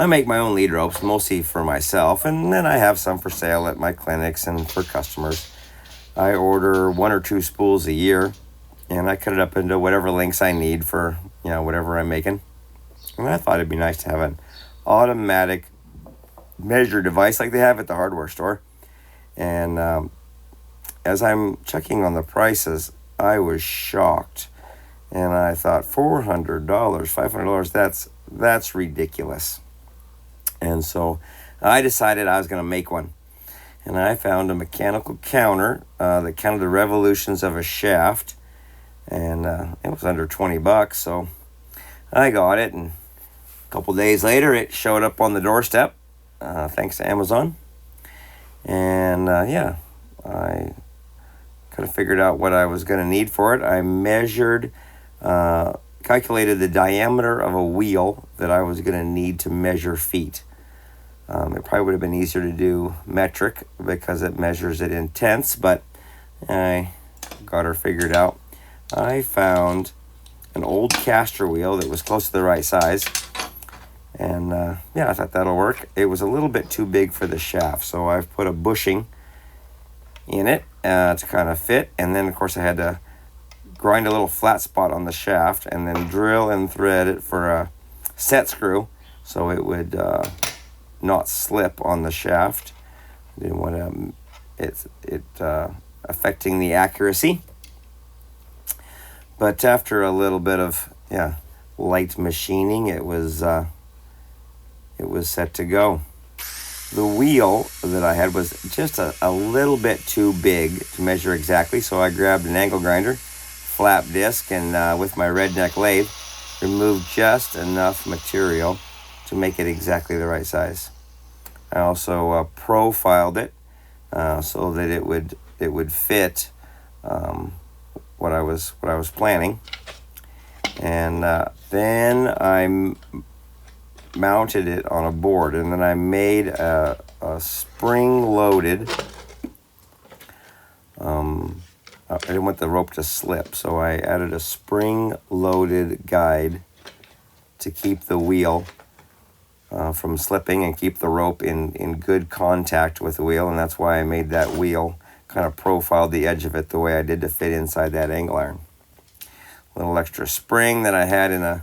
I make my own lead ropes, mostly for myself, and then I have some for sale at my clinics and for customers. I order 1 or 2 spools a year, and I cut it up into whatever lengths I need for, whatever I'm making. And I thought it'd be nice to have an automatic measure device like they have at the hardware store. And as I'm checking on the prices, I was shocked. And I thought, $400, $500, that's ridiculous. And so I decided I was going to make one. And I found a mechanical counter that counted the revolutions of a shaft. And it was under $20, so I got it. And a couple days later, it showed up on the doorstep, thanks to Amazon. And I kind of figured out what I was going to need for it. I measured, calculated the diameter of a wheel that I was going to need to measure feet. It probably would have been easier to do metric because it measures it in tenths, but I got her figured out. I found an old caster wheel that was close to the right size, and I thought that'll work. It was a little bit too big for the shaft, so I've put a bushing in it to kind of fit, and then of course I had to grind a little flat spot on the shaft and then drill and thread it for a set screw so it would not slip on the shaft. Didn't want it affecting the accuracy. But after a little bit of light machining, it was set to go. The wheel that I had was just a little bit too big to measure exactly, so I grabbed an angle grinder, flap disc, and with my redneck lathe, removed just enough material to make it exactly the right size. I also profiled it so that it would fit what I was planning, and then I mounted it on a board, and then I made a spring-loaded. I didn't want the rope to slip, so I added a spring-loaded guide to keep the wheel from slipping and keep the rope in good contact with the wheel, and that's why I made that wheel, kind of profiled the edge of it the way I did to fit inside that angle iron. A little extra spring that I had in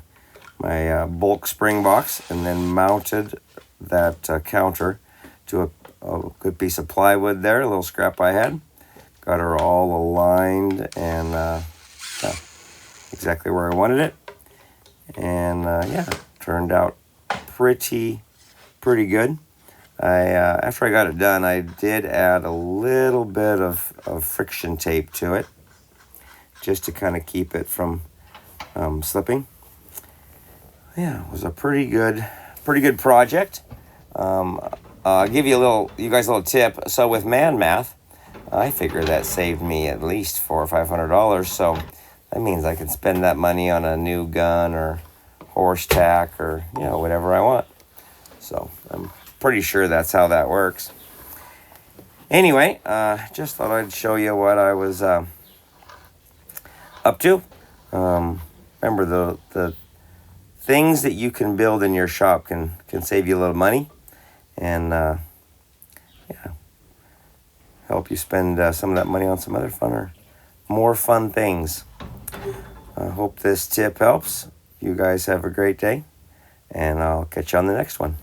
my bulk spring box, and then mounted that counter to a good piece of plywood there, a little scrap I had. Got her all aligned and exactly where I wanted it. And turned out pretty good. After I got it done, I did add a little bit of friction tape to it, just to kind of keep it from slipping. Yeah, it was a pretty good project. I'll give you guys a little tip. So with Man Math, I figure that saved me at least $400 or $500. So that means I can spend that money on a new gun or horse tack or whatever I want. So I'm pretty sure that's how that works. Anyway, just thought I'd show you what I was up to. Remember, the things that you can build in your shop can save you a little money, and help you spend some of that money on some other more fun things. I hope this tip helps. You guys have a great day, and I'll catch you on the next one.